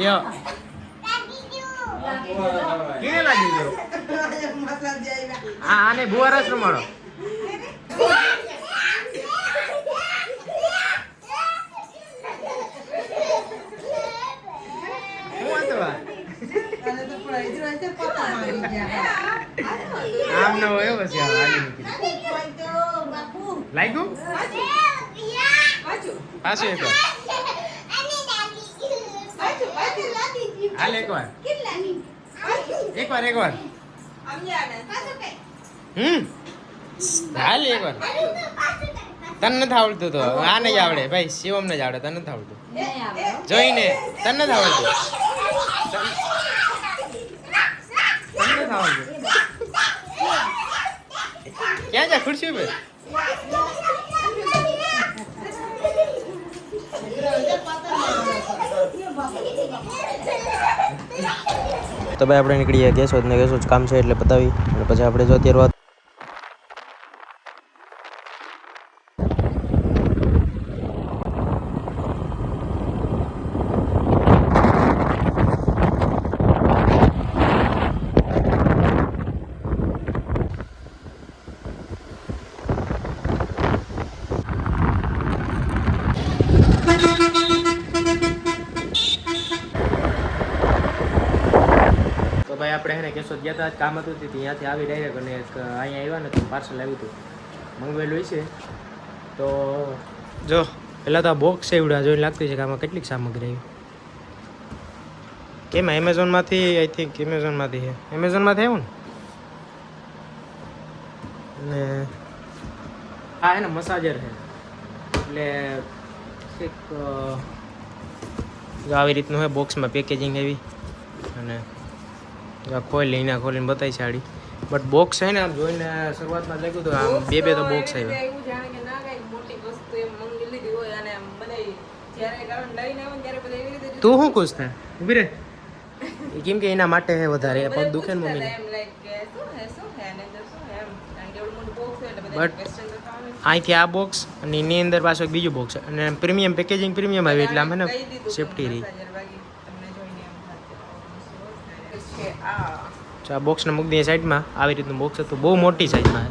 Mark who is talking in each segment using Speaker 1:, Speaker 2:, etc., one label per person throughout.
Speaker 1: લ્યો કેને લાગી ગયો આને બુવારસ રમાડો આમ ન હોય પછી હાલી નીકળી લાગ્યું પાછું એકવાર હાલ એકવાર હાલ એકવાર તને નથી આવડતું તો આ નહીં આવડે ભાઈ શિવમ ને જ આવડે તને નથી આવડતું જોઈને તને નથી આવડતું ક્યાં જા ખુરશી પર તો ભાઈ આપણે નીકળી ગયા ગેસ ને ગેસ કામ છે એટલે બતાવી અને પછી આપણે જો અત્યારે વાત ભાઈ આપણે હે ને કેશોદ ગયા હતા કામ હતું ત્યાંથી આવી ડાયરેક્ટ અને અહીંયા આવ્યા ને તો પાર્સલ આવ્યું હતું મંગવેલું છે તો જો પહેલાં તો આ બોક્સ એવડા જોઈને લાગતી છે કે આમાં કેટલીક સામગ્રી આવી કેમ એમેઝોનમાંથી આઈ થિંક એમેઝોનમાંથી છે એમેઝોનમાંથી આવ્યું ને આ હે ને મસાજર છે એટલે એક આવી રીતનું છે બોક્સમાં પેકેજિંગ એવી અને ખોલીને બતાવી સાડી બટ બોક્સ છે ને આમ જોઈને શરૂઆતમાં લાગ્યું હતું આમ બે તો બોક્સ આવ્યા તું શું ખુશ થાય ઉભી રે કેમ કે એના માટે છે વધારે પગ દુખે ને મમ્મીને બટ અહીંથી આ બોક્સ અને એની અંદર પાછો એક બીજું બોક્સ અને પ્રીમિયમ પેકેજિંગ પ્રીમિયમ આવ્યું એટલે આમ છે ને સેફટી રહી આ બોક્સને મૂકી દઈએ સાઈડમાં આવી રીતનું બોક્સ હતું બહુ મોટી સાઈઝમાં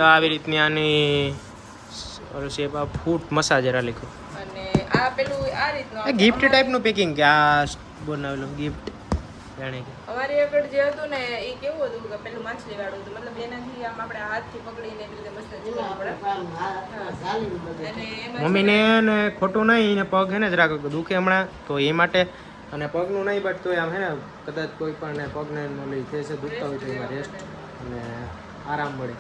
Speaker 1: આવી રીતની આની શેપ આ ફૂટ મસાજર આ લખ્યું
Speaker 2: અને આ પેલું આ રીતનું
Speaker 1: ગિફ્ટ ટાઈપનું પેકિંગ કે આ બનાવેલું ગિફ્ટ જાણે કે
Speaker 2: અમારી આગળ જે હતું ને એ કેવું હતું કે પેલું માછલી વાળું હતું મતલબ એનાથી આમ આપણે હાથથી પકડીને એવી રીતે મસાજ કરવી
Speaker 1: મમ્મીને ને ખોટું નહીં ને પગ હે ને જરાક દુખે હમણાં તો એ માટે અને પગનું નહીં બટ તો આમ હે ને કદાચ કોઈ પણ પગને ઓલી થઈ છે દુખતા હોય તો એમાં રેસ્ટ અને આરામ મળે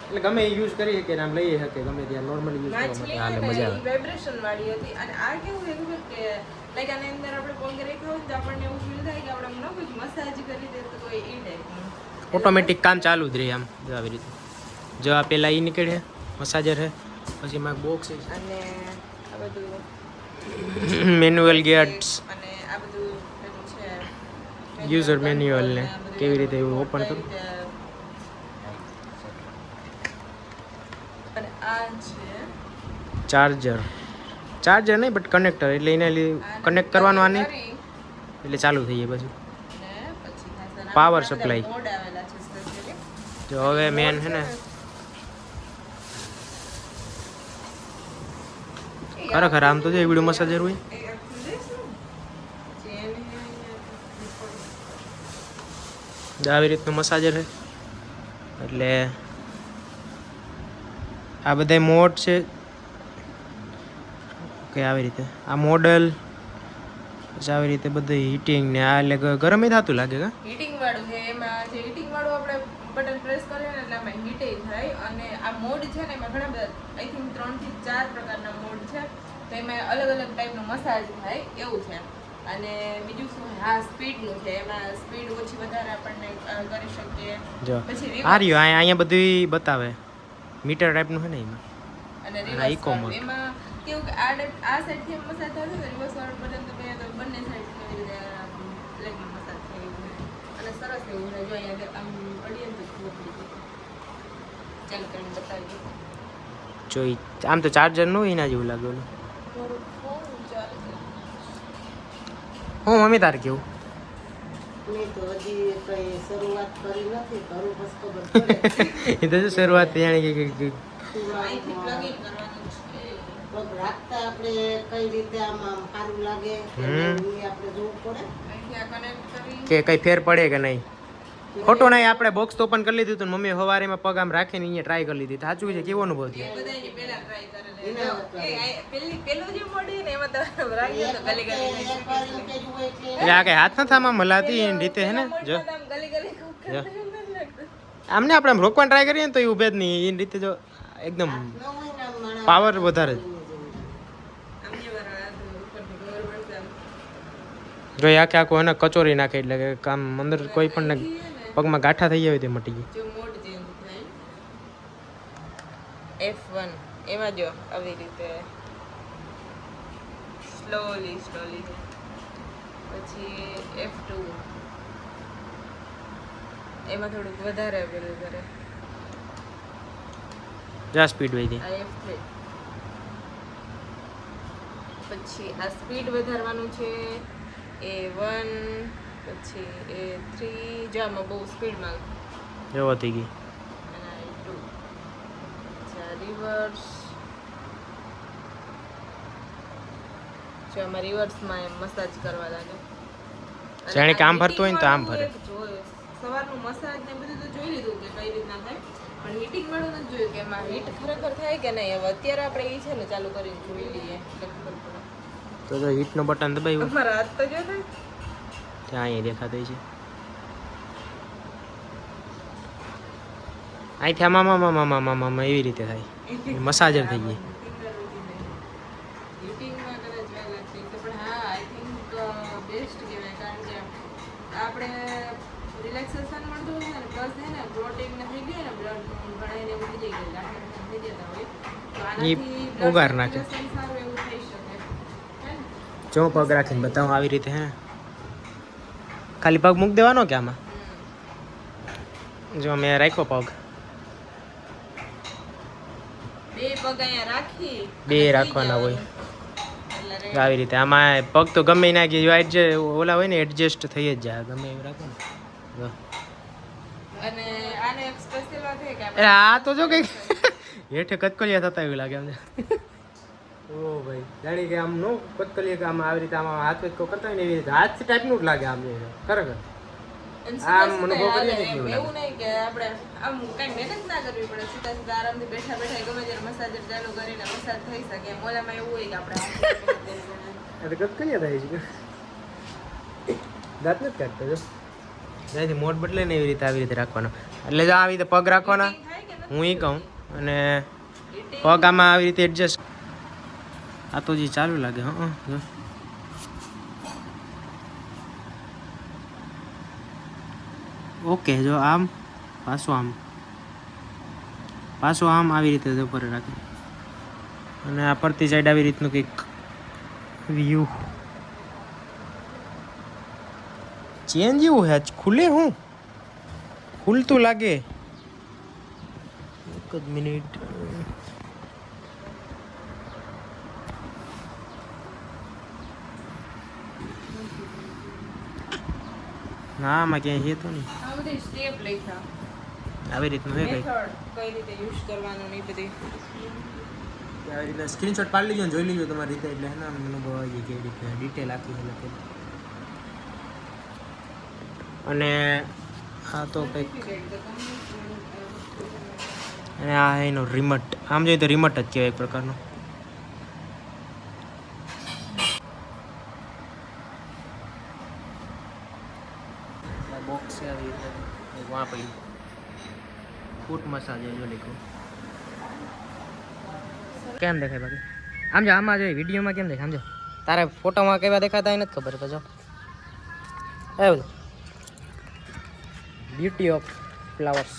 Speaker 1: એટલે ગમે એ યુઝ કરી શકે આમ લઈ શકે ગમે ત્યાં નોર્મલી યુઝ કરવા માટે હાલે મજા આવે
Speaker 2: વાઇબ્રેશન વાળી હતી અને આ કેવું હતું કે લાઈક આની અંદર આપણે પગ રાખ્યો હોય તો આપણને એવું ફીલ થાય કે આપણે ન કોઈ મસાજ કરી દે તો કોઈ એ ટાઈપનું
Speaker 1: ઓટોમેટિક કામ ચાલુ જ રહે આમ જો આવી રીતે જો આ પેલા એ નીકળે મસાજર છે પછી એમાં બોક્સ છે
Speaker 2: અને આ બધું
Speaker 1: મેન્યુઅલ ગેટ્સ
Speaker 2: અને આ બધું પેલું છે
Speaker 1: યુઝર મેન્યુઅલ ને કેવી રીતે એવું ઓપન કરું
Speaker 2: અને આ છે
Speaker 1: ચાર્જર નહીં બટ કનેક્ટર એટલે એને કનેક્ટ કરવાનું આને એટલે ચાલુ થઈ જાય પછી પાવર સપ્લાય જો હવે મેન છે ને ખરેખર આમ તો જો એવડું મસાજર હોય આવી રીતનું મસાજર છે એટલે આ બધા મોડ છે કે આવી રીતે આ મોડલ પછી આવી રીતે બધું હીટિંગ ને આ એટલે ગરમ થતું લાગે કે
Speaker 2: હીટિંગ વાળું છે એમાં જે હીટિંગ વાળું આપણે બટન પ્રેસ કરીએ ને એટલે આમાં હીટ થાય અને આ મોડ છે ને એમાં ઘણા બધા આઈ થિંક 3 થી 4 પ્રકારના મોડ છે તો એમાં અલગ અલગ ટાઈપનો મસાજ થાય એવું છે અને બીજું શું હા સ્પીડનું છે એમાં સ્પીડ ઓછી વધારે આપણને કરી શકીએ
Speaker 1: જો આ રહ્યું અહીંયા બધું બતાવે મીટર ટાઈપનું છે ને એમાં
Speaker 2: અને રિવર્સ એમાં કેવું કે આ સાઈડથી મસાજ થશે તો રિવર્સ વાળું બટન તો બંને સાઈડ કેવી રીતે લેગમાં મસાજ થઈ અને સરસ એવું છે જો અહીંયા આમ અડીએ તો ખબર પડી ચાલુ કરીને બતાવી દો
Speaker 1: જો આમ તો ચાર્જર નું એના જેવું લાગે ઓલું.
Speaker 2: મારું ફોન ચાલે છે.
Speaker 1: હું મમ્મી તારે કેવું
Speaker 3: મેં તો હજી કઈ શરૂઆત કરી નથી, કરું બસ ખબર પડે.
Speaker 1: એ તો શું શરૂઆત થઈ જાણે કે
Speaker 2: અહીંથી plug-in કરવાનું છે.
Speaker 3: પગ રાખતા આપણે કઈ રીતે આમ સારું લાગે કે નહીં એ આપણે જોવું પડે.
Speaker 2: અહીંથી આ connect કરી.
Speaker 1: કે કઈ ફેર પડે કે નહીં. ખોટું નહીં, આપણે બોક્સ તો ઓપન કરી લીધું હતું મમ્મી સવારેમાં પગ આમ રાખીને અહીંયા ટ્રાય કરી લીધી. સાચું છે, કેવો અનુભવ
Speaker 2: એ
Speaker 1: થયો?
Speaker 2: બધાયની પહેલા try કરેલી.
Speaker 3: એના
Speaker 2: જો, પેલું જે મોડી ને એમાં તો રાખ્યું તો ગલી ગલી
Speaker 3: એકવાર એમ કે જુઓ એટલે
Speaker 1: એટલે આ કઈ હાથ નથી આમાં મલાતી એની રીતે હે ને. જો
Speaker 2: ગલી ગલી
Speaker 1: જો. આમને આપણે આમ રોકવાની ટ્રાય કરીએ ને તો એ ઊભે જ નહીં એની રીતે. જો એકદમ
Speaker 3: ન હોય ને આમ માણસ
Speaker 1: પાવર વધારે જ. જો એ આખે આખું એને કચોરી નાખે એટલે કે કામ અંદર કોઈ પણ ને પગમાં ગાંઠા થઈ જાય તે મટી જાય.
Speaker 2: જો મોડ ચેન્જ થાય F1 એમાં જો આવી રીતે સ્લોલી પછી F2 એમાં થોડુંક વધારે પેલું કરે.
Speaker 1: જા સ્પીડ વધી.
Speaker 2: આ F3 પછી આ સ્પીડ વધારવાનું છે A1 પછી A3 જો આમાં બહુ સ્પીડમાં
Speaker 1: એવો થઈ ગઈ.
Speaker 2: અને A2 પછી આ રિવર્સ જો આમાં રિવર્સમાં એમ મસાજ કરવા લાગે. અને
Speaker 1: જાણે કે
Speaker 2: આ
Speaker 1: આમ ફરતું હોય ને તો આમ
Speaker 2: heating
Speaker 1: ફરે.
Speaker 2: વાળું એક જોયું. સવારનું મસાજ ને બધું તો જોઈ લીધું કે કઈ રીતના થાય, પણ હીટિંગ વાળું નથી જોયું કે એમાં હીટ ખરેખર થાય કે નહીં. હવે અત્યારે આપણે એ છે ને ચાલુ કરીને જોઈ લઈએ એટલે ખબર પડે.
Speaker 1: તો હીટનો બટન દબાવ્યું
Speaker 2: અમારા હાથ તો જો ને
Speaker 1: ત્યાં અહીંયા દેખાતું છે. અહીંથી આમાં એવી રીતે થાય. મસાજર થઈ ગઈ.
Speaker 2: હીટિંગમાં કદાચ વાર લાગશે તો પણ હા આઈ થિંક બેસ્ટ કહેવાય, કારણ કે આપણે રિલેક્સેશન મળતું હોય ને પ્લસ છે ને પ્રોટીન ને થઈ ગયું ને બ્લડ ઘણાઈને ઉડી જાય ગાંઠ થઈ જતા હોય તો આનાથી
Speaker 1: ઉગાર નાખે.
Speaker 2: સારું એવું થઈ શકે હે ને?
Speaker 1: જો પગ રાખીને બતાવું આવી રીતે હે. ખાલી પગ મૂકી દેવાનો કે આમાં? જો મેં રાખ્યો પગ.
Speaker 2: બે પગ અહીંયા રાખી
Speaker 1: બે રાખવાના હોય આવી રીતે. આમાં પગ તો ગમે નાખી ઓલા હોય ને એડજસ્ટ થઈ જ જાય ગમે એવું રાખો ને. જો.
Speaker 2: અને આને એક સ્પેશિયલ વાત છે કે
Speaker 1: એટલે આ તો જો કઈક હેઠે કચકલિયા થતા એવું લાગે અમને. ઓ ભાઈ જાણી કે આમ નો કચકલિયા કે આમ આવી રીતે આમ હાથ વેચ કરતા હોય ને એવી રીતે હાથ ટાઈપનું જ લાગે આમ ખરેખર. આમ અનુભવ કરીએ ને એવું
Speaker 2: એવું નહીં કે આપણે આમ કઈ મહેનત ના કરવી પડે, સીધા સીધા આરામથી બેઠા બેઠા ગમે ત્યારે મસાજર ચાલુ કરીને મસાજ થઈ શકે. એમ ઓલામાં એવું હોય કે આપણે
Speaker 1: એટલે કચકલિયા થાય છે. દાંત નથી કાઢતો જો. જ્યાંથી મોડ બદલે ને એવી રીતે આવી રીતે રાખવાનો. એટલે જો આવી રીતે પગ રાખવાના હું એ કહું. અને પગ આમાં આવી રીતે એડજસ્ટ. આ તો જે ચાલુ લાગે. હા જો ઓકે. જો આમ પાછું આમ આવી રીતે ઉપર રાખે. અને આ પરથી સાઈડ આવી રીતનું કંઈક વ્યૂ ચેન્જ એવું હે. ખુલે હું ખુલતું લાગે. એક જ મિનિટ. ના આમાં ક્યાંય છે તો નહીં.
Speaker 2: આ બધી સ્ટેપ લખ્યા
Speaker 1: આવી રીતનું હે કંઈક.
Speaker 2: મેથડ કઈ રીતે યુઝ કરવાનું ને એ બધી.
Speaker 1: આવી રીતે સ્ક્રીનશોટ પાડી લીજો ને જોઈ લીજો તમારી રીતે. એટલે હે ને અનુભવ આવી જાય કેવી રીતે ડિટેલ આખી છે લખેલી. અને આ તો કંઈક. અને આ એનો રિમોટ. આમ જોઈએ તો રિમોટ જ કહેવાય એક પ્રકારનો. બોક્સ છે આવી રીતે વાં પડી ફૂટ મસાજ જો લખ્યું. કેમ દેખાય બાકી? આમ જો આમાં જો વિડીયોમાં કેમ દેખાય? આમ જો તારા ફોટોમાં કેવા દેખાતા એ નથી ખબર. તો જો એવું બ્યુટી ઓફ ફ્લાવર્સ.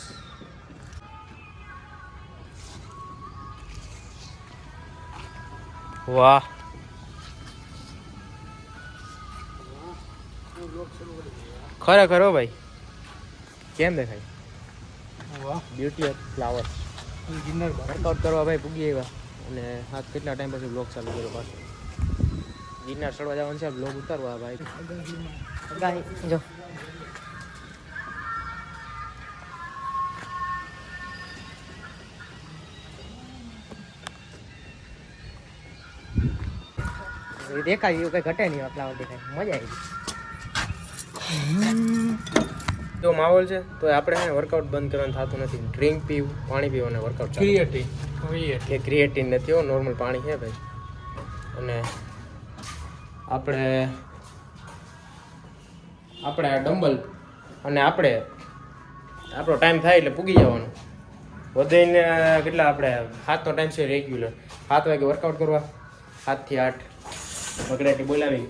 Speaker 1: વાહ ખરેખર હો ભાઈ. કેમ દેખાય? વાહ બ્યુટી ઓફ ફ્લાવર્સ. વર્કઆઉટ કરવા ભાઈ પૂગી આવ્યા અને આ કેટલા ટાઈમ પછી બ્લોગ ચાલુ કર્યો પાછો ગિરનાર ચડવા જવાનું છે બ્લોગ ઉતારવા ભાઈ જો દેખાય એવું કઈ ઘટે નહીં આટલા દેખાય મજા આવી જો માહોલ છે તો આપણે છે ને વર્કઆઉટ બંધ કરવાનું થતું નથી ડ્રિંક પીવું પાણી પીવું અને વર્કઆઉટ કે ક્રિએટિન નથી હો નોર્મલ પાણી છે ભાઈ અને આપણે આ ડમ્બલ અને આપણો ટાઈમ થાય એટલે પૂગી જવાનું વધીને કેટલા આપણે 7નો ટાઈમ છે રેગ્યુલર 7 વાગે વર્કઆઉટ કરવા 7 થી 8 બગડાટી બોલાવી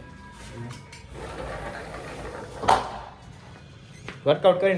Speaker 1: વર્કઆઉટ કરીને